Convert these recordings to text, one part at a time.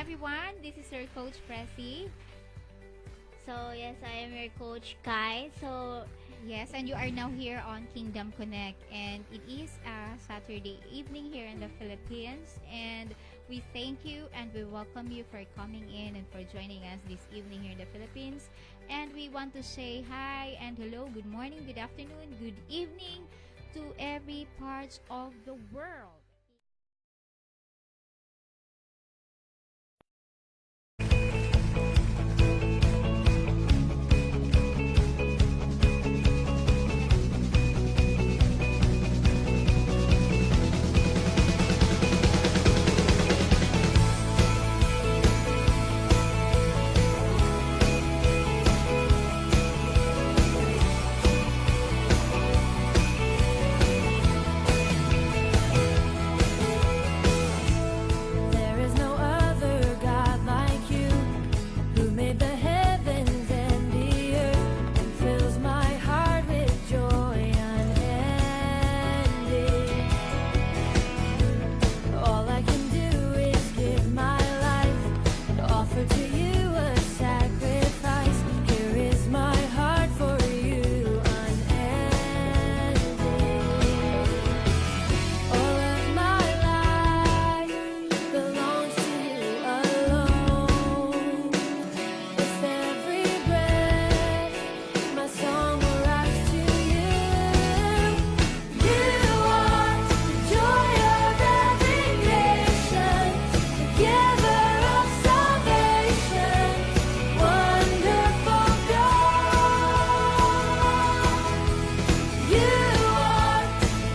everyone. This is your coach Pressy. So yes, I am your coach Kai. So Yes, and you are now here on Kingdom Connect, and it is a Saturday evening here in the Philippines. And we thank you and we welcome you for coming in and for joining us this evening here in the Philippines. And we want to say hi and hello, good morning, good afternoon, good evening to every parts of the world. There is no other God like you, who made the heavens and the earth, and fills my heart with joy unending. All I can do is give my life and offer to you a sacrifice. Here is my heart for you unending. All of my life belongs to you alone. With every breath, my song will rise to you. You are the joy of every nation, the giver of salvation, wonderful God. You are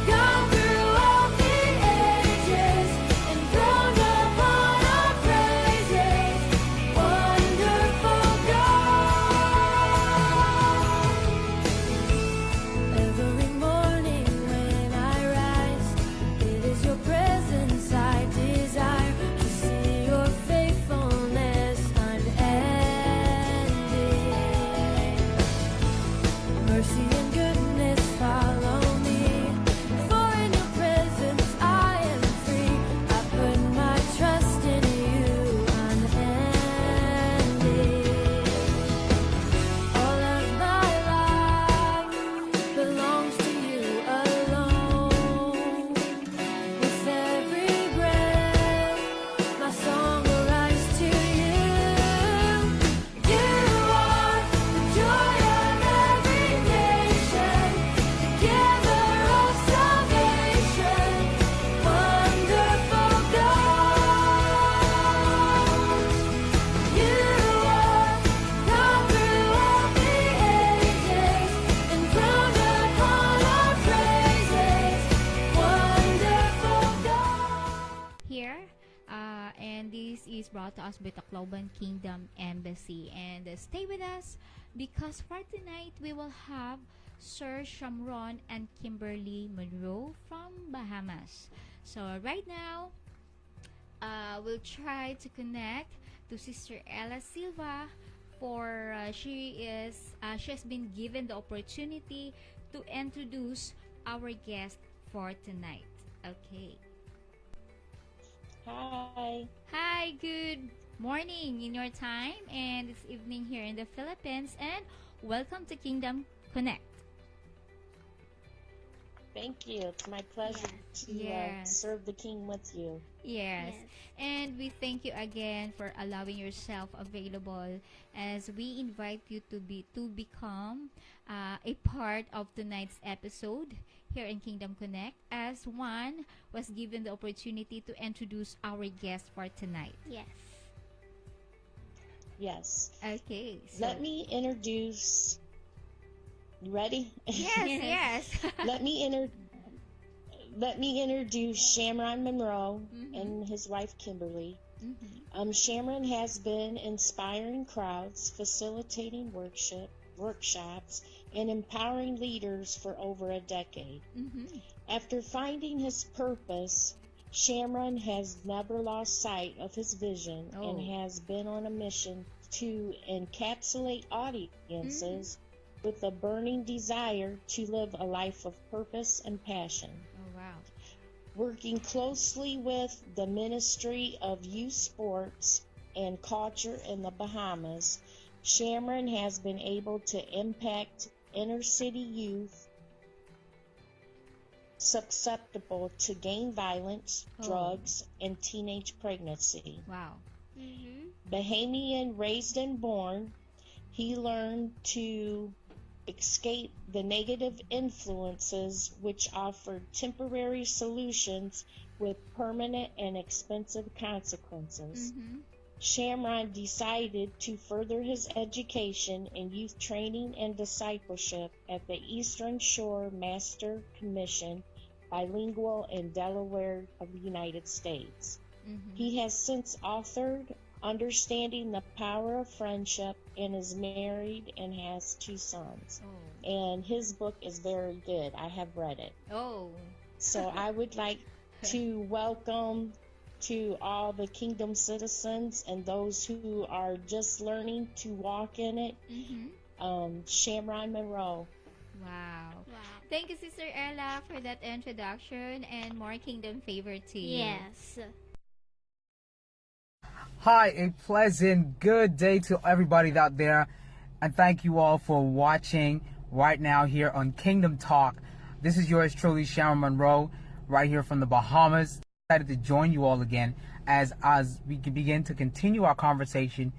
gone through all the ages, enthroned upon our praises, wonderful God. Every morning when I rise, it is your presence I desire, to see your faithfulness unending. Mercy and goodness follow me, for in your presence I am free. I put my trust in you unending. All of my life belongs to you alone. With every breath, my song will rise to you. You are the joy of every nation, the giver of salvation, wonderful God. You are gone through all the ages, enthroned upon our praises, wonderful God. Here. And this is brought to us by Tacloban Kingdom Embassy. And stay with us because for tonight we will have Sir Shamron and Kimberly Munroe from Bahamas. So right now, we'll try to connect to Sister Ella Silva for she has been given the opportunity to introduce our guest for tonight. Okay. Hi. Hi, good morning in your time, and it's evening here in the Philippines, and welcome to Kingdom Connect. Thank you. It's my pleasure to Yes. serve the King with you. Yes. Yes. And we thank you again for allowing yourself available as we invite you to become a part of tonight's episode here in Kingdom Connect, as one was given the opportunity to introduce our guest for tonight. Yes. Yes. Okay. So Let me introduce. You ready? yes, Yes. yes. Let me introduce Shamron Munroe Mhm. and his wife Kimberly. Mhm. Shamron has been inspiring crowds, facilitating workshops, and empowering leaders for over a decade. Mhm. After finding his purpose, Shamron has never lost sight of his vision and Oh. has been on a mission to encapsulate audiences with a burning desire to live a life of purpose and passion. Oh wow. Working closely with the Ministry of Youth Sports and culture in the Bahamas, Shamron has been able to impact inner city youth susceptible to gang violence, drugs, and teenage pregnancy. Wow. Bahamian raised and born, he learned to escape the negative influences which offered temporary solutions with permanent and expensive consequences. Shamron decided to further his education in youth training and discipleship at the Eastern Shore Master Commission, bilingual in Delaware of the United States. He has since authored Understanding the Power of Friendship and is married and has 2 sons. And his book is very good. I have read it. So I would like to welcome to all the Kingdom citizens and those who are just learning to walk in it, Shamron Munroe. Wow. Thank you, Sister Ella, for that introduction, and more Kingdom favor to you. Yes. Hi, a pleasant good day to everybody out there, and thank you all for watching right now here on Kingdom Talk. This is yours truly, Shamron Munroe, right here from the Bahamas. Excited to join you all again as we begin to continue our conversation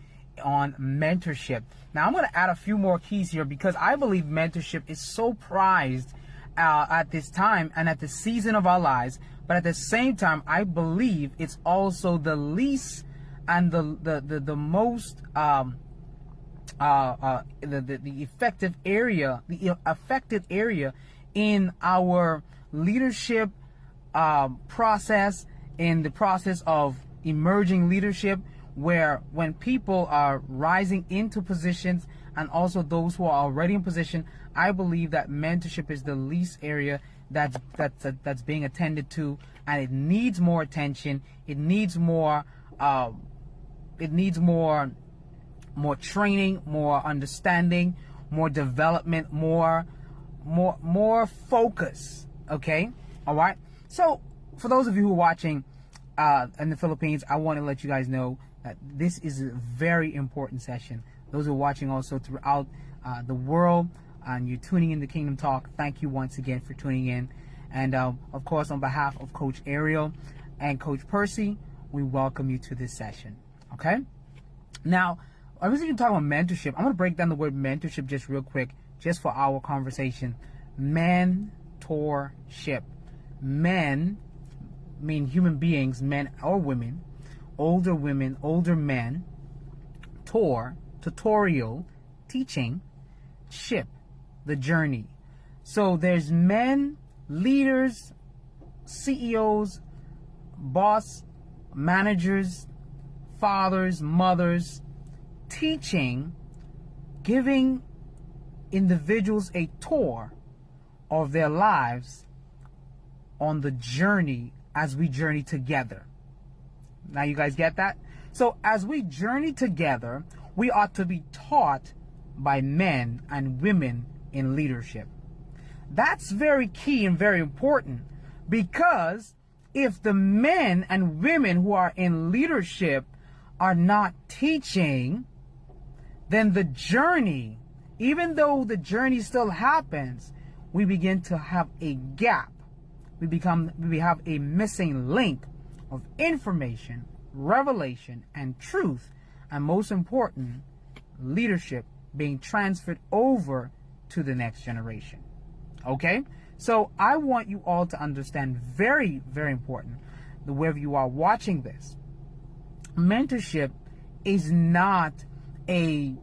on mentorship. Now, I'm going to add a few more keys here because I believe mentorship is so prized at this time and at the season of our lives, but at the same time, I believe it's also the least and the most the effective area, the affected area in our leadership process, in the process of emerging leadership, where when people are rising into positions and also those who are already in position, I believe that mentorship is the least area that's being attended to, and it needs more attention. It needs more more training, more understanding, more development, more focus. Okay, all right. So for those of you who are watching in the Philippines, I want to let you guys know that this is a very important session. Those who are watching also throughout the world, and you're tuning in to Kingdom Talk, thank you once again for tuning in. And of course, on behalf of Coach Ariel and Coach Percy, we welcome you to this session. Okay? Now, I was even talking about mentorship. I'm going to break down the word mentorship just real quick, just for our conversation. Mentorship. Men mean human beings, men or women, older men. Tutorial, teaching, ship, the journey. So there's men, leaders, CEOs, boss, managers, fathers, mothers, teaching, giving individuals a tour of their lives on the journey as we journey together. Now you guys get that? So as we journey together, we ought to be taught by men and women in leadership. That's very key and very important, because if the men and women who are in leadership are not teaching, then the journey, even though the journey still happens, we begin to have a gap. We have a missing link of information, revelation, and truth, and most important, leadership being transferred over to the next generation. Okay? So I want you all to understand, very, very important, that wherever you are watching this, mentorship is not a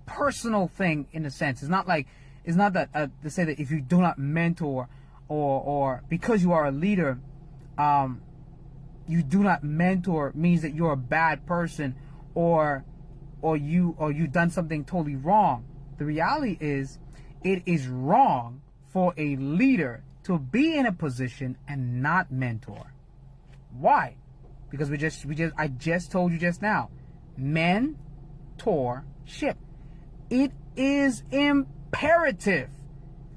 personal thing in a sense. It's not that to say that if you do not mentor or because you are a leader, you do not mentor means that you're a bad person or you've done something totally wrong. The reality is, it is wrong for a leader to be in a position and not mentor. Why? Because I just told you just now, mentorship. It is imperative.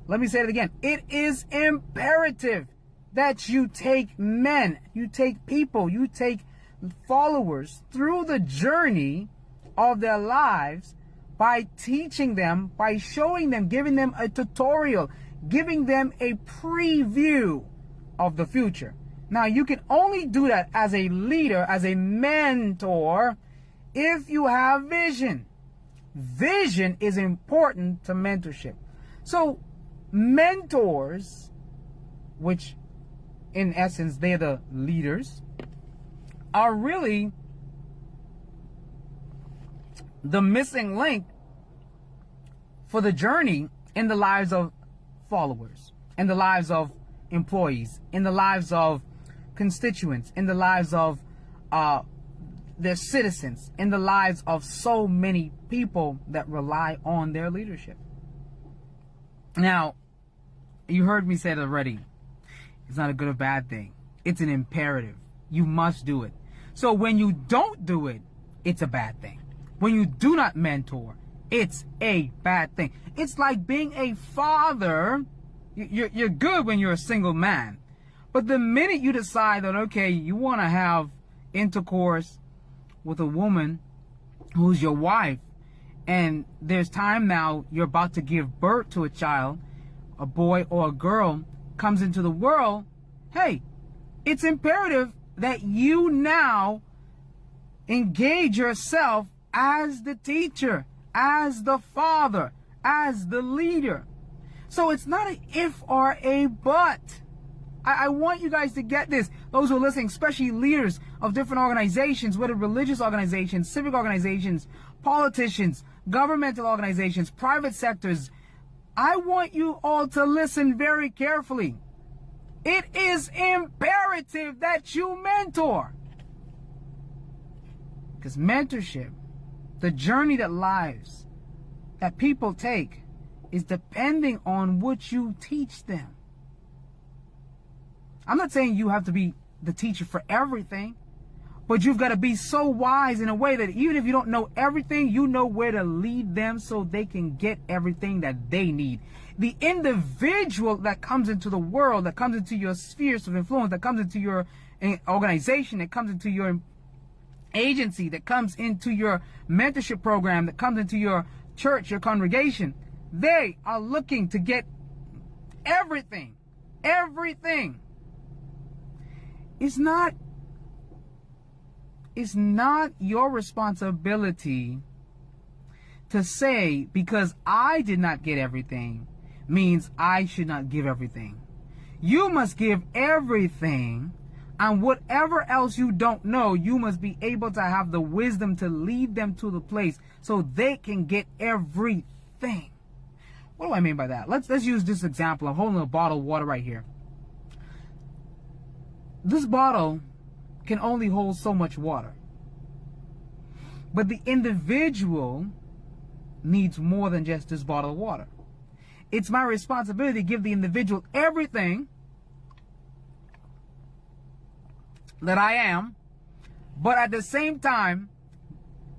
Let me say it again. It is imperative that you take men, you take people, you take followers through the journey of their lives by teaching them, by showing them, giving them a tutorial, giving them a preview of the future. Now, you can only do that as a leader, as a mentor, if you have vision. Vision is important to mentorship. So, mentors, which in essence they're the leaders, are really the missing link for the journey in the lives of followers, in the lives of employees, in the lives of constituents, in the lives of their citizens, in the lives of so many people that rely on their leadership. Now, you heard me say it already. It's not a good or bad thing. It's an imperative. You must do it. So when you don't do it, it's a bad thing. When you do not mentor, it's a bad thing. It's like being a father. You're good when you're a single man. But the minute you decide that, okay, you want to have intercourse with a woman who's your wife, and there's time now you're about to give birth to a child, a boy or a girl comes into the world, hey, it's imperative that you now engage yourself as the teacher, as the father, as the leader. So it's not an if or a but. I want you guys to get this. Those who are listening, especially leaders of different organizations, whether religious organizations, civic organizations, politicians, governmental organizations, private sectors, I want you all to listen very carefully. It is imperative that you mentor. Because mentorship, the journey that lives, that people take, is depending on what you teach them. I'm not saying you have to be the teacher for everything, but you've got to be so wise in a way that even if you don't know everything, you know where to lead them so they can get everything that they need. The individual that comes into the world, that comes into your spheres of influence, that comes into your organization, that comes into your agency, that comes into your mentorship program, that comes into your church, your congregation, they are looking to get everything. Everything. It's not your responsibility to say, because I did not get everything, means I should not give everything. You must give everything, and whatever else you don't know, you must be able to have the wisdom to lead them to the place so they can get everything. What do I mean by that? Let's use this example. I'm holding a bottle of water right here. This bottle can only hold so much water. But the individual needs more than just this bottle of water. It's my responsibility to give the individual everything that I am, but at the same time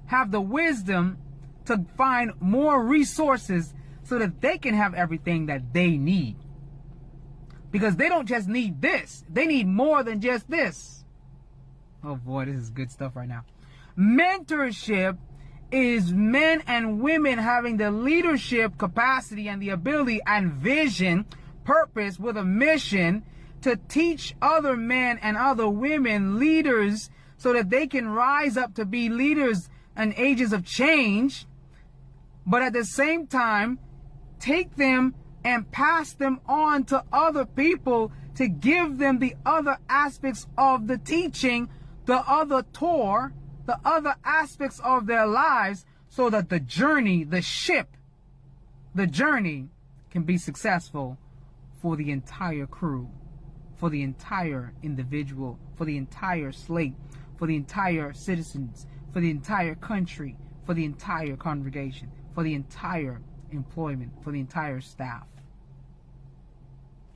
have the wisdom to find more resources so that they can have everything that they need. Because they don't just need this. They need more than just this. Oh boy, this is good stuff right now. Mentorship is men and women having the leadership capacity and the ability and vision, purpose with a mission to teach other men and other women leaders so that they can rise up to be leaders and agents of change, but at the same time take them and pass them on to other people to give them the other aspects of the teaching, the other tour, the other aspects of their lives, so that the journey, the ship, the journey can be successful for the entire crew, for the entire individual, for the entire slate, for the entire citizens, for the entire country, for the entire congregation, for the entire employment, for the entire staff.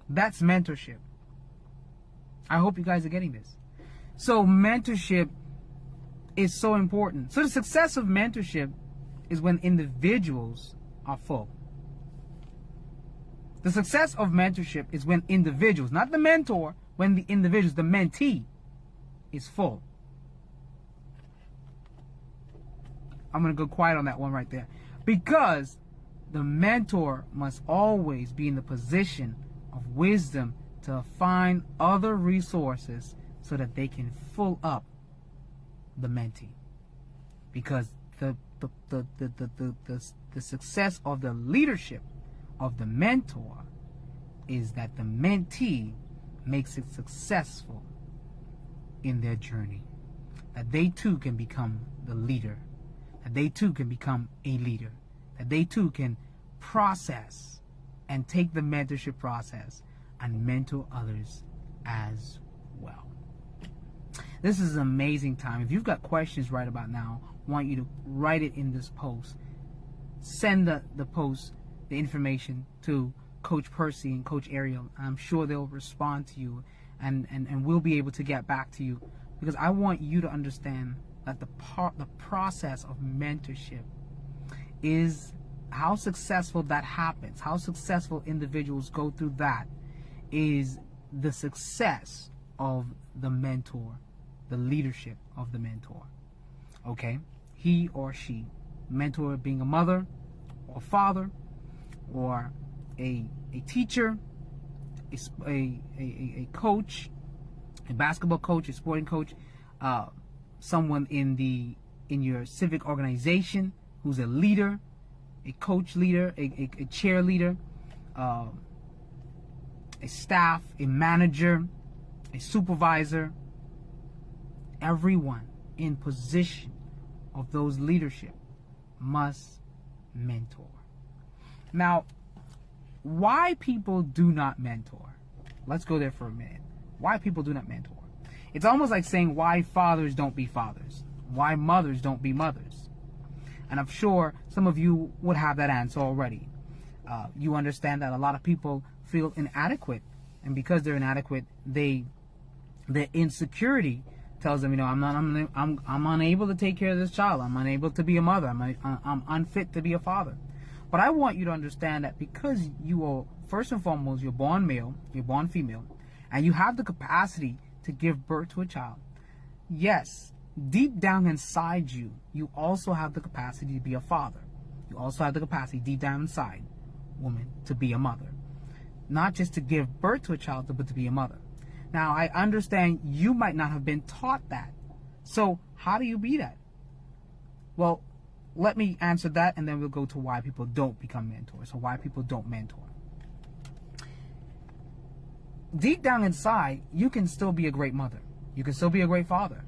That's mentorship. I hope you guys are getting this. So mentorship is so important. So the success of mentorship is when individuals are full. The success of mentorship is when individuals, not the mentor, when the individuals, the mentee, is full. I'm going to go quiet on that one right there. Because the mentor must always be in the position of wisdom to find other resources so that they can fill up the mentee. Because the success of the leadership of the mentor is that the mentee makes it successful in their journey. That they too can become the leader. That they too can become a leader. That they too can process and take the mentorship process and mentor others as well. This is an amazing time. If you've got questions right about now, I want you to write it in this post. Send the post, the information to Coach Percy and Coach Ariel. I'm sure they'll respond to you, and we'll be able to get back to you, because I want you to understand that the process of mentorship is how successful that happens, how successful individuals go through that, is the success of the mentor, the leadership of the mentor. Okay? He or she, mentor being a mother or father or a teacher, a coach, a basketball coach, a sporting coach, someone in your civic organization who's a leader, a coach leader, a cheerleader, a staff, a manager, a supervisor, everyone in position of those leadership must mentor. Now, why people do not mentor? Let's go there for a minute. Why people do not mentor? It's almost like saying why fathers don't be fathers, why mothers don't be mothers. And I'm sure some of you would have that answer already. You understand that a lot of people feel inadequate, and because they're inadequate, their insecurity tells them, I'm unable to take care of this child. I'm unable to be a mother. I'm unfit to be a father. But I want you to understand that because you are, first and foremost, you're born male, you're born female, and you have the capacity to give birth to a child. Yes, deep down inside you, you also have the capacity to be a father. You also have the capacity deep down inside, woman, to be a mother. Not just to give birth to a child, but to be a mother. Now, I understand you might not have been taught that. So, how do you be that? Well, let me answer that, and then we'll go to why people don't become mentors, or why people don't mentor. Deep down inside, you can still be a great mother. You can still be a great father.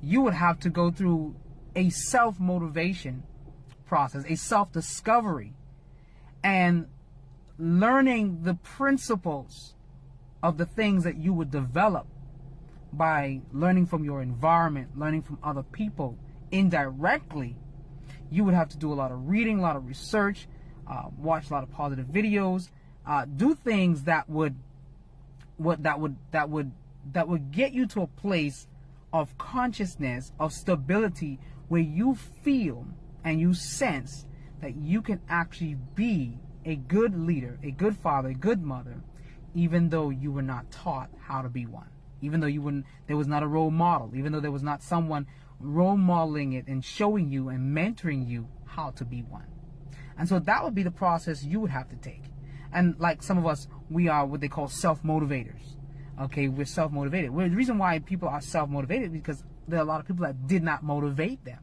You would have to go through a self-motivation process, a self-discovery, and learning the principles of the things that you would develop by learning from your environment, learning from other people indirectly. You would have to do a lot of reading, a lot of research, watch a lot of positive videos, do things that would get you to a place of consciousness, of stability, where you feel and you sense that you can actually be a good leader, a good father, a good mother, even though you were not taught how to be one, even though there was not a role model, even though there was not someone role modeling it and showing you and mentoring you how to be one. And so that would be the process you would have to take. And like some of us, we are what they call self-motivators. Okay, we're self-motivated. The reason why people are self-motivated is because there are a lot of people that did not motivate them.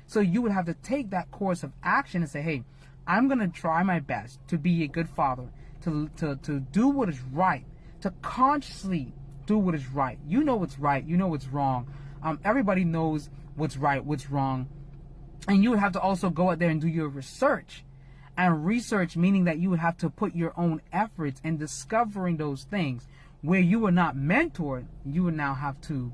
So you would have to take that course of action and say, hey, I'm going to try my best to be a good father, to do what is right, to consciously do what is right. You know what's right, you know what's wrong. Everybody knows what's right, what's wrong. And you would have to also go out there and do your research. And research meaning that you would have to put your own efforts in discovering those things. Where you were not mentored, you would now have to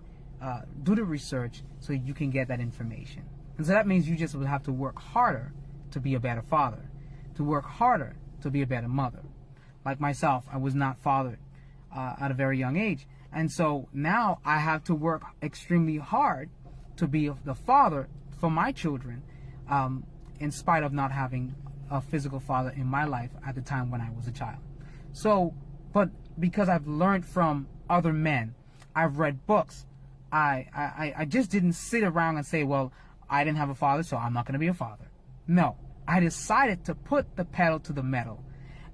do the research so you can get that information. And so that means you just would have to work harder to be a better father, to work harder to be a better mother. Like myself, I was not fathered at a very young age. And so now I have to work extremely hard to be the father for my children, in spite of not having a physical father in my life at the time when I was a child. So, but because I've learned from other men, I've read books, I just didn't sit around and say, well, I didn't have a father, so I'm not going to be a father. No, I decided to put the pedal to the metal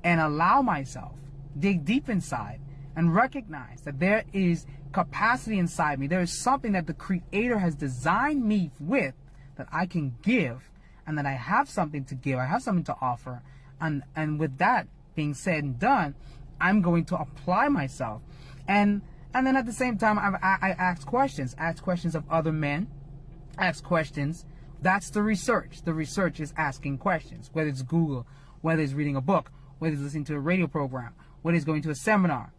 and allow myself, dig deep inside, and recognize that there is capacity inside me. There is something that the Creator has designed me with that I can give, and that I have something to give. I have something to offer. And with that being said and done, I'm going to apply myself. And then at the same time, I ask questions of other men, ask questions. That's the research. The research is asking questions, whether it's Google, whether it's reading a book, whether it's listening to a radio program, whether it's going to a seminar.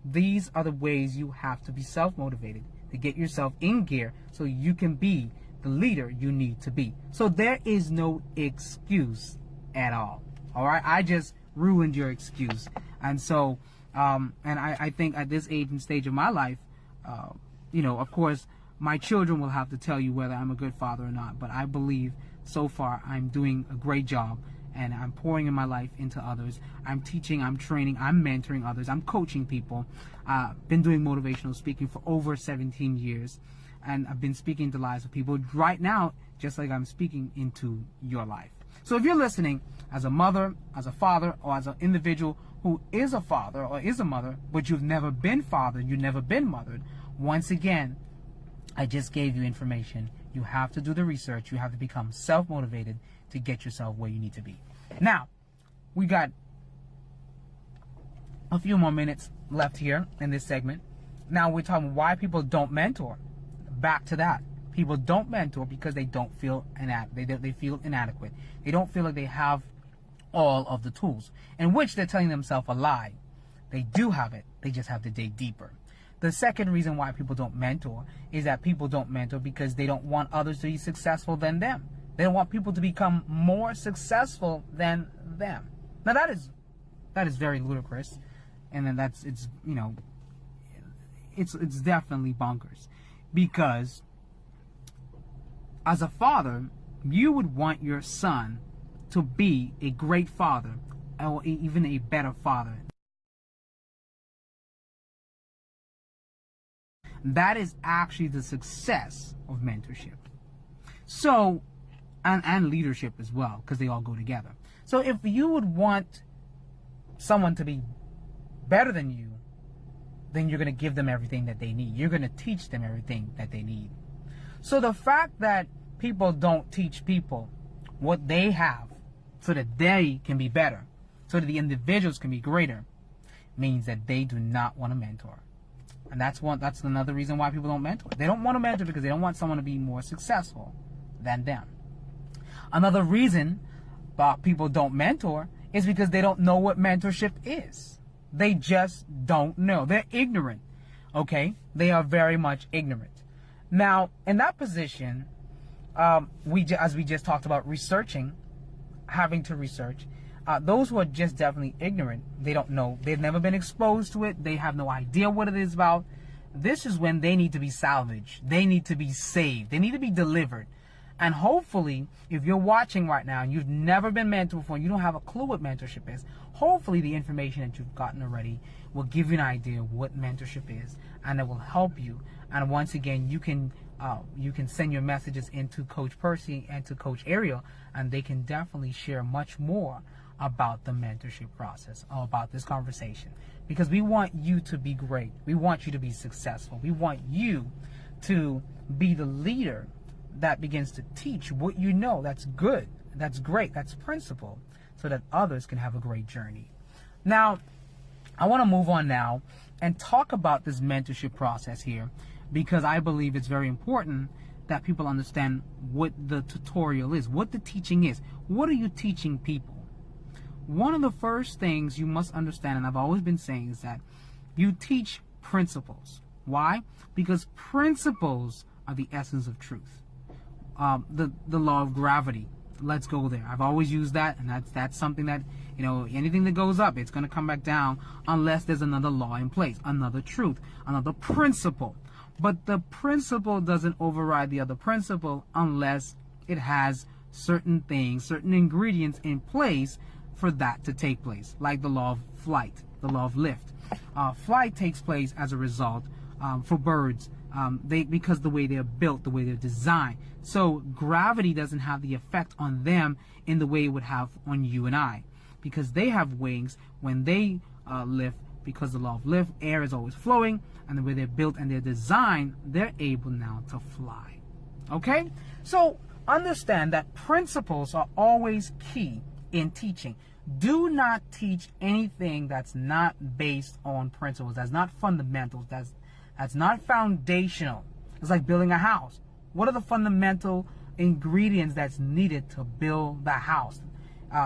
These are the ways you have to be self-motivated to get yourself in gear so you can be the leader you need to be. So there is no excuse at all. All right? I just ruined your excuse. And so, and I think at this age and stage of my life, of course, my children will have to tell you whether I'm a good father or not. But I believe so far I'm doing a great job, and I'm pouring in my life into others. I'm teaching, I'm training, I'm mentoring others, I'm coaching people. Been doing motivational speaking for over 17 years, and I've been speaking into the lives of people right now, just like I'm speaking into your life. So if you're listening as a mother, as a father, or as an individual who is a father or is a mother, but you've never been fathered, you've never been mothered, once again, I just gave you information. You have to do the research. You have to become self-motivated to get yourself where you need to be. Now, we got a few more minutes left here in this segment. Now we're talking why people don't mentor. Back to that. People don't mentor because they don't feel they feel inadequate. They don't feel like they have all of the tools, in which they're telling themselves a lie. They do have it. They just have to dig deeper. The second reason why people don't mentor is that people don't mentor because they don't want others to be successful than them. They don't want people to become more successful than them. Now that is very ludicrous, and then it's definitely bonkers, because as a father, you would want your son to be a great father, or even a better father. That is actually the success of mentorship. So, and leadership as well, because they all go together. So if you would want someone to be better than you, then you're going to give them everything that they need. You're going to teach them everything that they need. So the fact that people don't teach people what they have so that they can be better, so that the individuals can be greater, means that they do not want to mentor. And that's another reason why people don't mentor. They don't want to mentor because they don't want someone to be more successful than them. Another reason people don't mentor is because they don't know what mentorship is. They just don't know. They're ignorant. Okay? They are very much ignorant. Now, in that position, as we just talked about researching, having to research, those who are just definitely ignorant, they don't know, they've never been exposed to it, they have no idea what it is about. This is when they need to be salvaged. They need to be saved. They need to be delivered. And hopefully, if you're watching right now and you've never been mentored before and you don't have a clue what mentorship is, hopefully the information that you've gotten already will give you an idea of what mentorship is, and it will help you. And once again, you can send your messages into Coach Percy and to Coach Ariel, and they can definitely share much more about the mentorship process, or about this conversation, because we want you to be great. We want you to be successful. We want you to be the leader that begins to teach what you know. That's good, that's great, that's principle, so that others can have a great journey. Now, I want to move on now and talk about this mentorship process here, because I believe it's very important that people understand what the tutorial is, what the teaching is. What are you teaching people? One of the first things you must understand, and I've always been saying, is that you teach principles. Why? Because principles are the essence of truth. The law of gravity. Let's go there. I've always used that, and that's something that, anything that goes up, it's going to come back down unless there's another law in place, another truth, another principle. But the principle doesn't override the other principle unless it has certain things, certain ingredients in place for that to take place, like the law of flight, the law of lift. Flight takes place as a result for birds because the way they're built, the way they're designed. So gravity doesn't have the effect on them in the way it would have on you and I, because they have wings. When they lift, because the law of lift, air is always flowing, and the way they're built and they're designed, they're able now to fly. Okay? So understand that principles are always key in teaching. Do not teach anything that's not based on principles, that's not fundamentals, that's not foundational. It's like building a house. What are the fundamental ingredients that's needed to build the house?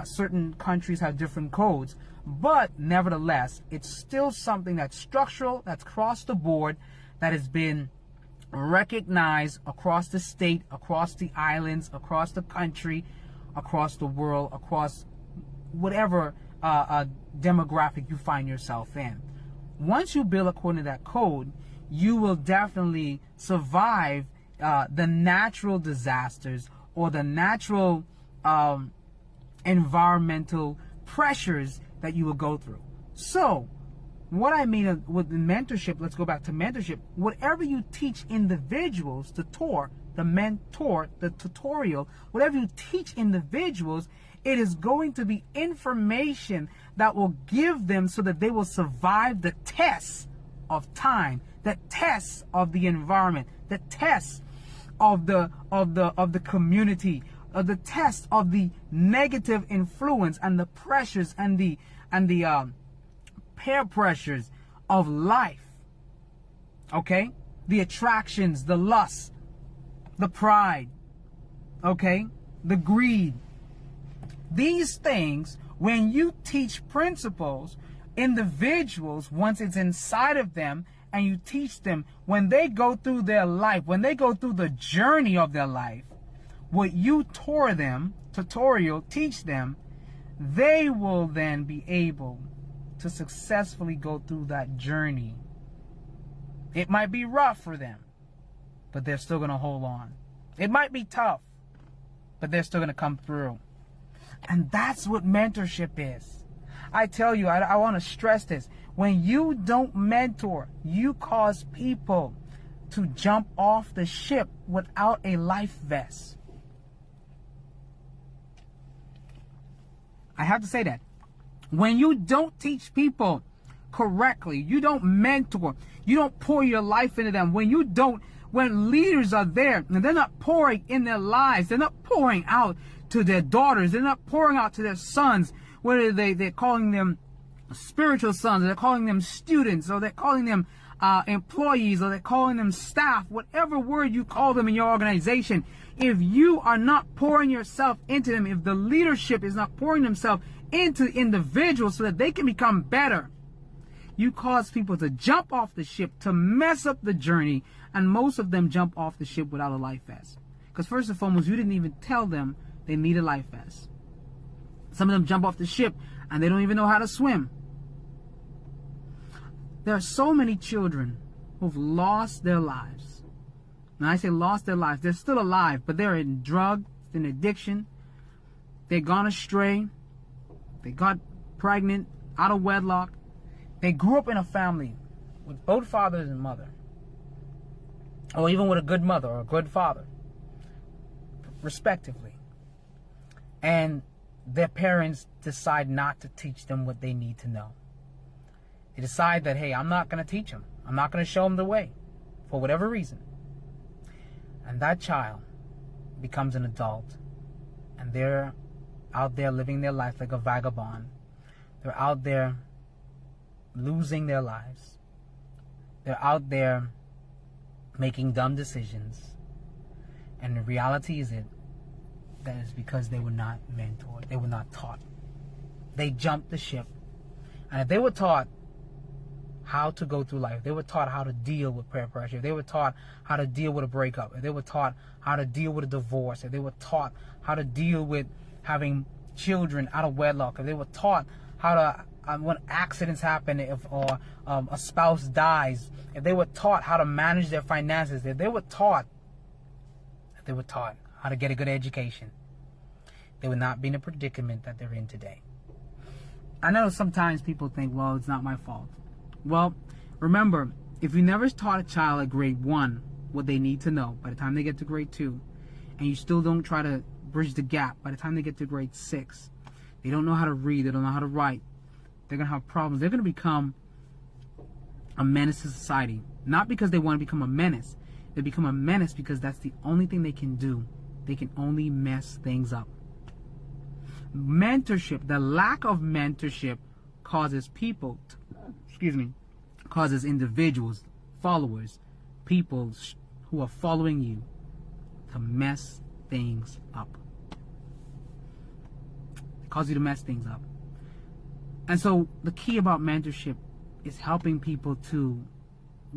Certain countries have different codes, but nevertheless, it's still something that's structural, that's across the board, that has been recognized across the state, across the islands, across the country, across the world, across whatever demographic you find yourself in. Once you build according to that code, you will definitely survive the natural disasters or the natural environmental pressures that you will go through. So what I mean with mentorship, let's go back to mentorship. Whatever you teach individuals, the tutorial, whatever you teach individuals, it is going to be information that will give them so that they will survive the tests of time, the tests of the environment, the tests of the community, the test of the negative influence and the pressures and the peer pressures of life. Okay? The attractions, the lust, the pride, okay? The greed. These things, when you teach principles, individuals, once it's inside of them, and you teach them, when they go through their life, when they go through the journey of their life, what you teach them, they will then be able to successfully go through that journey. It might be rough for them, but they're still going to hold on. It might be tough, but they're still going to come through. And that's what mentorship is. I tell you, I want to stress this. When you don't mentor, you cause people to jump off the ship without a life vest. I have to say that. When you don't teach people correctly, you don't mentor, you don't pour your life into them, when leaders are there and they're not pouring in their lives, they're not pouring out to their daughters, they're not pouring out to their sons, whether they're calling them spiritual sons, or they're calling them students, or they're calling them employees, or they're calling them staff, whatever word you call them in your organization. If you are not pouring yourself into them, if the leadership is not pouring themselves into individuals so that they can become better, you cause people to jump off the ship, to mess up the journey, and most of them jump off the ship without a life vest. Because first and foremost, you didn't even tell them they need a life vest. Some of them jump off the ship and they don't even know how to swim. There are so many children who've lost their lives. When I say lost their lives, they're still alive, but they're in drug, in addiction. They've gone astray. They got pregnant, out of wedlock. They grew up in a family with both fathers and mother, or even with a good mother or a good father, respectively. And their parents decide not to teach them what they need to know. They decide that, hey, I'm not going to teach them. I'm not going to show them the way, for whatever reason. And that child becomes an adult, and they're out there living their life like a vagabond. They're out there losing their lives. They're out there making dumb decisions. And the reality is that is because they were not mentored. They were not taught. They jumped the ship. And if they were taught how to go through life, they were taught how to deal with peer pressure, if they were taught how to deal with a breakup, if they were taught how to deal with a divorce, if they were taught how to deal with having children out of wedlock, if they were taught how to, when accidents happen, or a spouse dies, if they were taught how to manage their finances, if they were taught how to get a good education, they would not be in a predicament that they're in today. I know sometimes people think, well, it's not my fault. Well, remember, if you never taught a child at grade 1 what they need to know by the time they get to grade 2, and you still don't try to bridge the gap by the time they get to grade 6, they don't know how to read, they don't know how to write, they're going to have problems. They're going to become a menace to society. Not because they want to become a menace. They become a menace because that's the only thing they can do. They can only mess things up. Mentorship, the lack of mentorship causes people, causes individuals, followers, people who are following you to mess things up. It causes you to mess things up. And so the key about mentorship is helping people to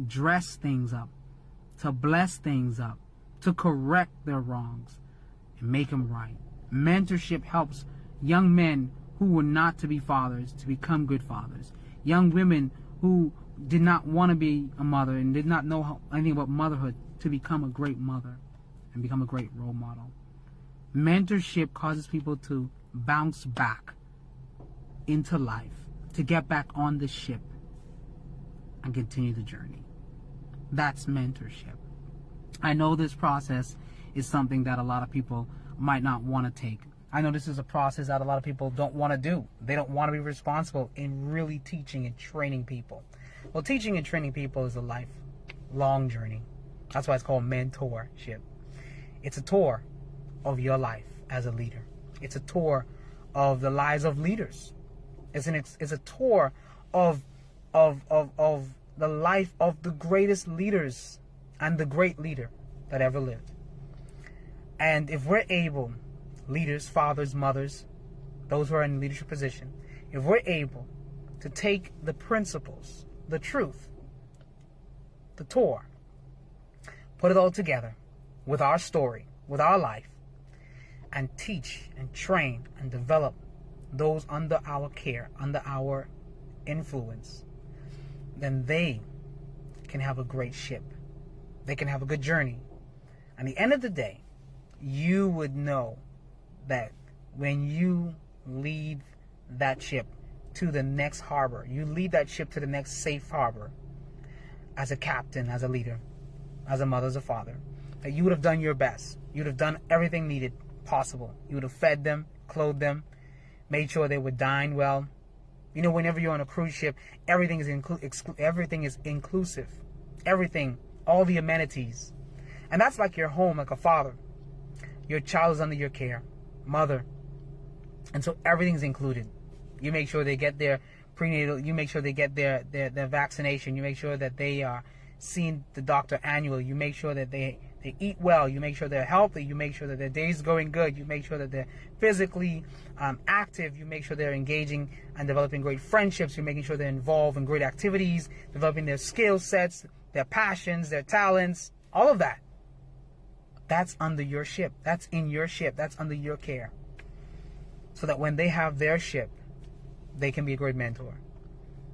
dress things up, to bless things up, to correct their wrongs and make them right. Mentorship helps young men who were not to be fathers to become good fathers. Young women who did not want to be a mother and did not know anything about motherhood to become a great mother and become a great role model. Mentorship causes people to bounce back into life, to get back on the ship and continue the journey. That's mentorship. I know this process is something that a lot of people might not want to take. I know this is a process that a lot of people don't want to do. They don't want to be responsible in really teaching and training people. Well, teaching and training people is a lifelong journey. That's why it's called mentorship. It's a tour of your life as a leader. It's a tour of the lives of leaders. It's a tour of the life of the greatest leaders and the great leader that ever lived. And if we're able, leaders, fathers, mothers, those who are in leadership position, if we're able to take the principles, the truth, the tour, put it all together with our story, with our life, and teach and train and develop those under our care, under our influence, then they can have a great ship. They can have a good journey. At the end of the day, you would know that when you lead that ship to the next harbor, you lead that ship to the next safe harbor as a captain, as a leader, as a mother, as a father, that you would have done your best. You would have done everything needed possible. You would have fed them, clothed them, made sure they would dine well. You know, whenever you're on a cruise ship, everything is inclusive. Everything, all the amenities. And that's like your home, like a father. Your child is under your care, mother. And so everything's included. You make sure they get their prenatal, you make sure they get their vaccination, you make sure that they are seeing the doctor annually, you make sure that they eat well, you make sure they're healthy, you make sure that their day's going good, you make sure that they're physically active, you make sure they're engaging and developing great friendships, you're making sure they're involved in great activities, developing their skill sets, their passions, their talents, all of that. That's under your ship. That's in your ship. That's under your care. So that when they have their ship, they can be a great mentor.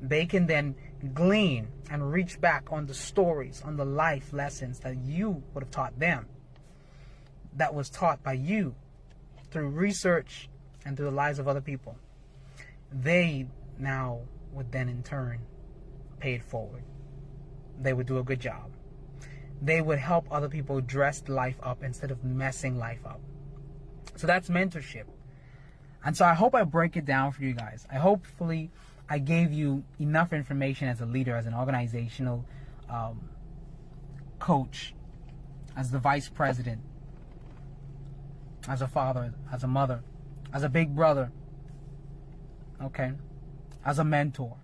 They can then glean and reach back on the stories, on the life lessons that you would have taught them, that was taught by you through research and through the lives of other people. They now would then in turn pay it forward. They would do a good job. They would help other people dress life up instead of messing life up. So that's mentorship. And so I hope I break it down for you guys. Hopefully I gave you enough information as a leader, as an organizational coach, as the vice president, as a father, as a mother, as a big brother, okay, as a mentor.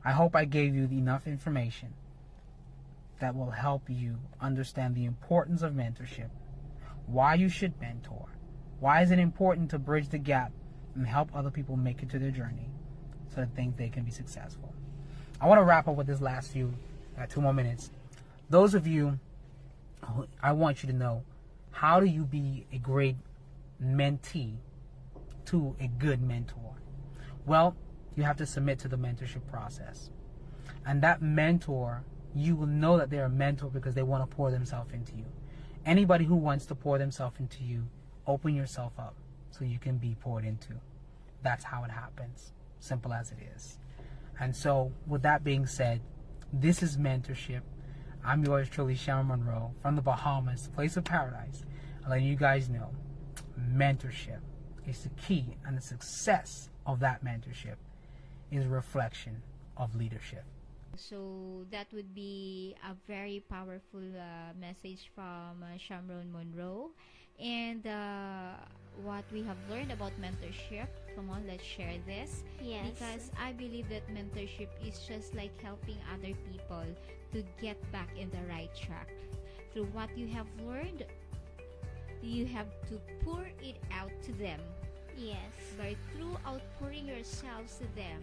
I hope I gave you enough information that will help you understand the importance of mentorship, why you should mentor, why is it important to bridge the gap and help other people make it to their journey so that they can be successful. I want to wrap up with this last few, 2 more minutes. Those of you, I want you to know, how do you be a great mentee to a good mentor? Well, you have to submit to the mentorship process. And that mentor, you will know that they're a mentor because they want to pour themselves into you. Anybody who wants to pour themselves into you, open yourself up so you can be poured into. That's how it happens. Simple as it is. And so, with that being said, this is mentorship. I'm yours truly, Shamron Munroe, from the Bahamas, place of paradise. I'm letting you guys know, mentorship is the key, and the success of that mentorship is a reflection of leadership. So that would be a very powerful message from Shamron Munroe. And what we have learned about mentorship, come on, let's share this. Yes. Because I believe that mentorship is just like helping other people to get back in the right track. Through what you have learned, you have to pour it out to them. Yes. By through outpouring yourselves to them,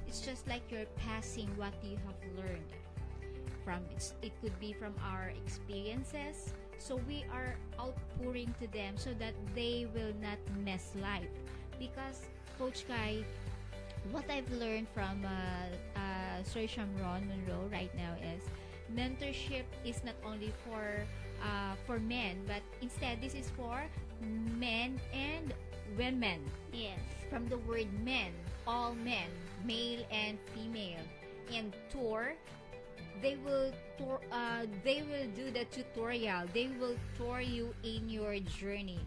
it's just like you're passing what you have learned from it could be from our experiences, so we are outpouring to them so that they will not mess life. Because Coach Kai, what I've learned from Sir Shamron Munroe right now is mentorship is not only for men, but instead this is for men and women. Yes. From the word men, all men, male and female. And tour, they will do the tutorial. They will tour you in your journey.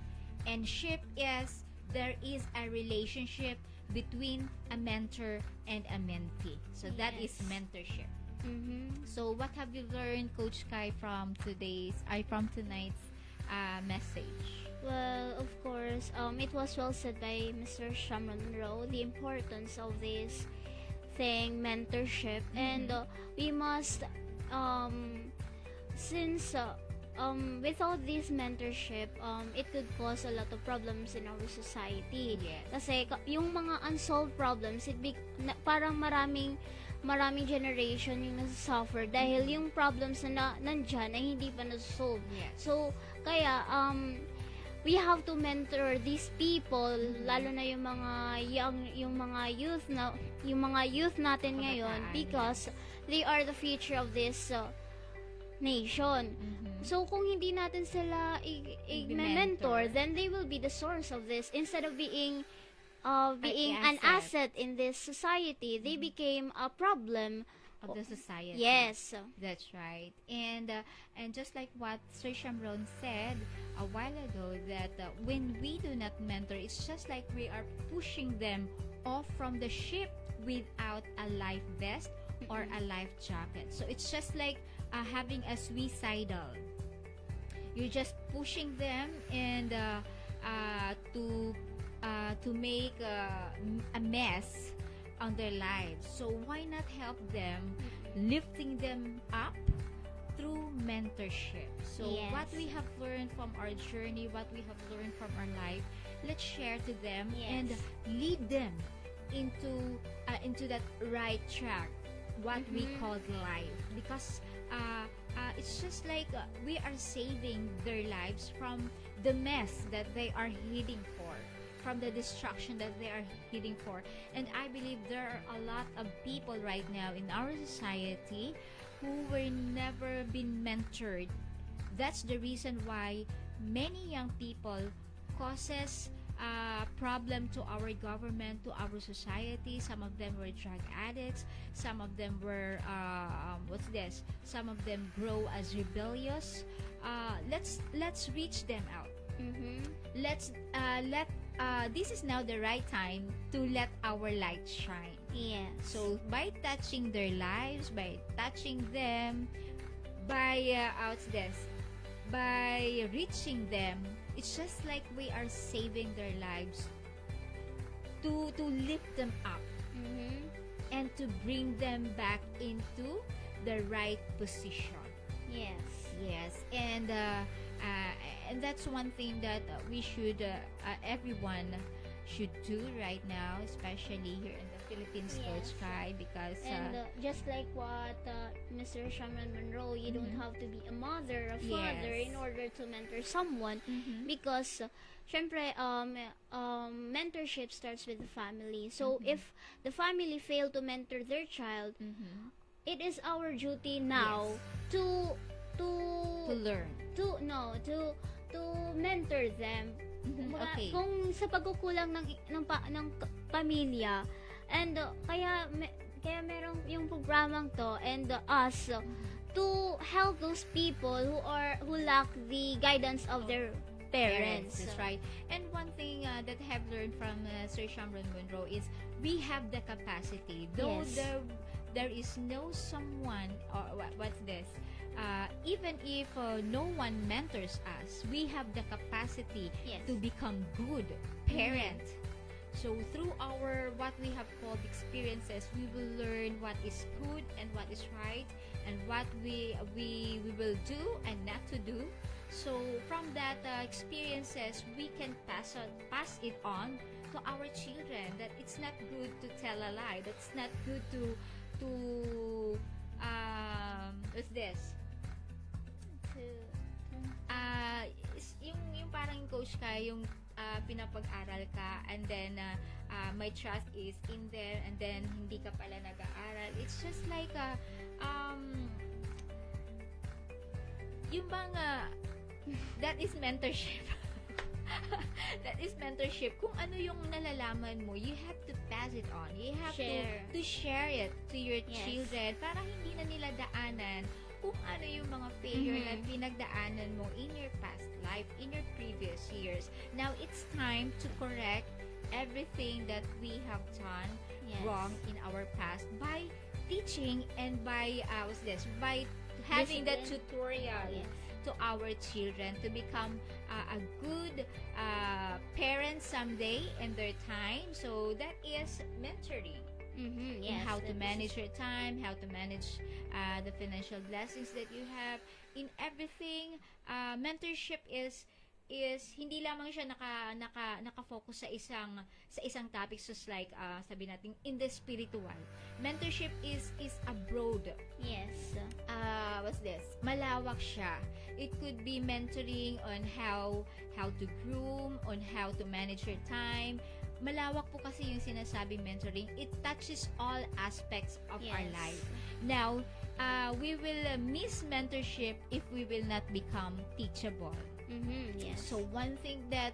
And ship is there is a relationship between a mentor and a mentee. So that is Yes. mentorship. Mm-hmm. So what have you learned, Coach Kai, from tonight's message? Well, of course, it was well said by Mr. Shamron Munroe, the importance of this thing, mentorship, and we must, since without this mentorship, it could cause a lot of problems in our society. Yes. Kasi yung mga unsolved problems, parang maraming generation yung nasa-suffer dahil yung problems na nandyan ay hindi pa nasa-solve. Yes. So, kaya, we have to mentor these people, lalo na yung mga youth natin ngayon, Kabataan, because they are the future of this nation. So kung hindi natin sila i-mentor, then they will be the source of this. Instead of being an asset in this society, they became a problem Of the society. Yes. That's right. And just like what Sir Shamron said a while ago, that when we do not mentor, it's just like we are pushing them off from the ship without a life vest or a life jacket. So it's just like having a suicidal. You're just pushing them and to make a mess on their lives. So why not help them, lifting them up through mentorship? So Yes. what we have learned from our journey, what we have learned from our life, let's share to them and Yes. lead them into that right track, what we call life. Because it's just like we are saving their lives from the mess that they are heading for, from the destruction that they are heading for. And I believe there are a lot of people right now in our society who were never been mentored. That's the reason why many young people causes problem to our government, to our society. Some of them were drug addicts. Some of them were some of them grow as rebellious. Let's reach them out. This is now the right time to let our light shine. Yes. So by touching their lives, by touching them, by reaching them, it's just like we are saving their lives to lift them up and to bring them back into the right position. Yes. Yes, and that's one thing that we should, everyone should do right now, especially here in the Philippines, Yes. Coach Kai, because And just like what Mr. Shamron Munroe, you don't have to be a mother, a father, Yes. in order to mentor someone, because syempre, mentorship starts with the family. So if the family fail to mentor their child, it is our duty now to learn. to mentor them. Kumbaga, Okay. Kung sa pagkukulang ng pamilya, and kaya merong yung programang to, and us to help those people who lack the guidance of their parents. That's right. And one thing that I have learned from Sir Shamron Munroe is we have the capacity. Though Yes. there is no someone, or what's this? Even if no one mentors us, we have the capacity Yes. to become good parent. So through our what we have called experiences, we will learn what is good and what is right, and what we will do and not to do. So from that experiences, we can pass it on to our children. That it's not good to tell a lie. That's not good to what's this? Yung parang coach ka, yung pinapag-aral ka, and then my trust is in there, and then hindi ka pala nag-aaral. It's just like yung bang that is mentorship. That is mentorship. Kung ano yung nalalaman mo, you have to pass it on. You have to share it to your children para hindi na nila daanan kung ano yung mga failure na pinagdaanan mo in your past life, in your previous years. Now, it's time to correct everything that we have done wrong in our past by teaching and by by having that tutorial to our children to become a good parent someday in their time. So that is mentoring. In how to manage your time, how to manage the financial blessings that you have in everything. Mentorship is hindi lamang siya naka-focus sa isang topic, just like sabi natin in the spiritual. Mentorship is a broad. Yes. What's this? Malawak siya. It could be mentoring on how to groom, on how to manage your time. Malawak po kasi yung sinasabing mentoring. It touches all aspects of our life. Now, we will miss mentorship if we will not become teachable. Yes. So, one thing that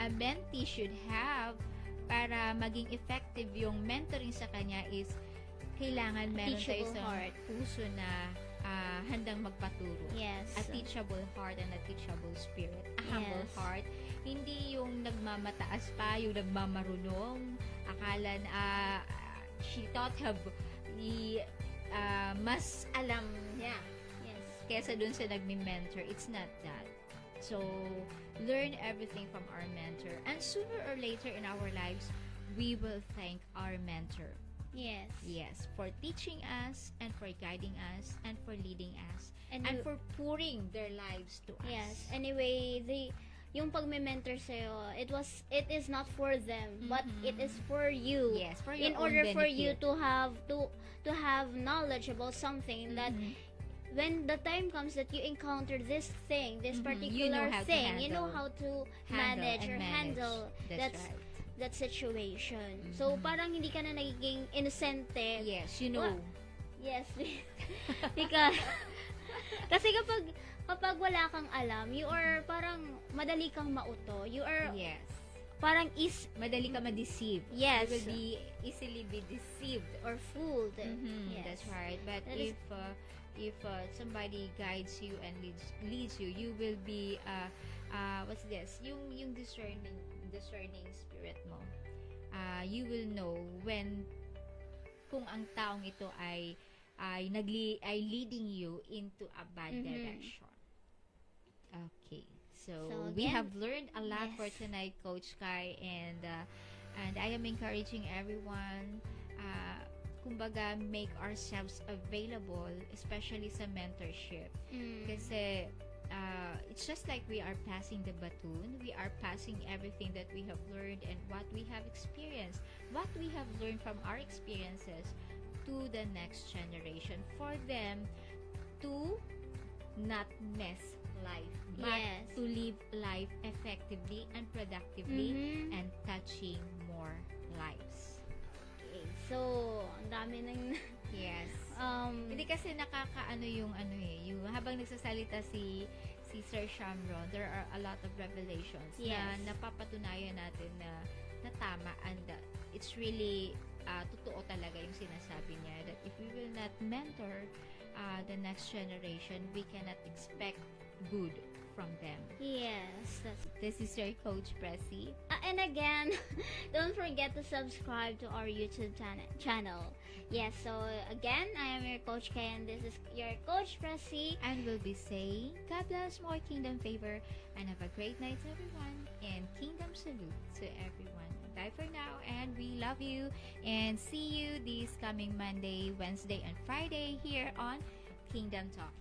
a mentee should have para maging effective yung mentoring sa kanya is kailangan meron tayo teachable sa heart. puso na handang magpaturo. Yes. A teachable heart and a teachable spirit. A humble Yes. heart. Hindi yung nagmamataas pa, yung nagmamarunong. Akala na she thought mas alam niya. Yes. Kesa dun sa nagmi-mentor. It's not that. So, learn everything from our mentor. And sooner or later in our lives, we will thank our mentor. Yes. Yes, for teaching us and for guiding us and for leading us and you- for pouring their lives to us. Yes. Anyway, yung pagme-mentor sa'yo, it is not for them, but it is for you. Yes, for your In own order for you benefit. to have knowledge about something that when the time comes that you encounter this thing, this particular how to thing, you know handle- how to manage and or handle That's right. that situation. So parang hindi ka na nagiging inosente. Yes, you know. Yes. Because kasi kapag wala kang alam, you are parang madali kang mauto. You are Yes. parang Madali ka ma-deceive. Yes. You will be easily be deceived. or fooled. Yes. That's right. But That is- if somebody guides you and leads you, you will be what's this? Yung discerning spirit mo. You will know when kung ang taong ito ay leading you into a bad direction. Okay. So we again, have learned a lot for yes. tonight, Coach Kai, and I am encouraging everyone kumbaga make ourselves available, especially sa mentorship. Kasi it's just like we are passing the baton. We are passing everything that we have learned and what we have experienced, what we have learned from our experiences to the next generation for them to not mess life, but Yes. to live life effectively and productively and touching more lives. Okay. So, ang dami ng Yes. Hindi kasi nakakaano yung yung habang nagsasalita si Sir Shamron, there are a lot of revelations na Yes. napapatunayan natin na tama, and it's really totoo talaga yung sinasabi niya that if we will not mentor the next generation, we cannot expect good from them. Yes, that's. This is your coach, Pressy. And again, don't forget to subscribe to our YouTube channel. Yes, so again, I am your Coach Kay, and this is your Coach Pressy. And we'll be saying, God bless, more kingdom favor, and have a great night, everyone. And kingdom salute to everyone. Bye for now, and we love you. And see you this coming Monday, Wednesday, and Friday here on Kingdom Talk.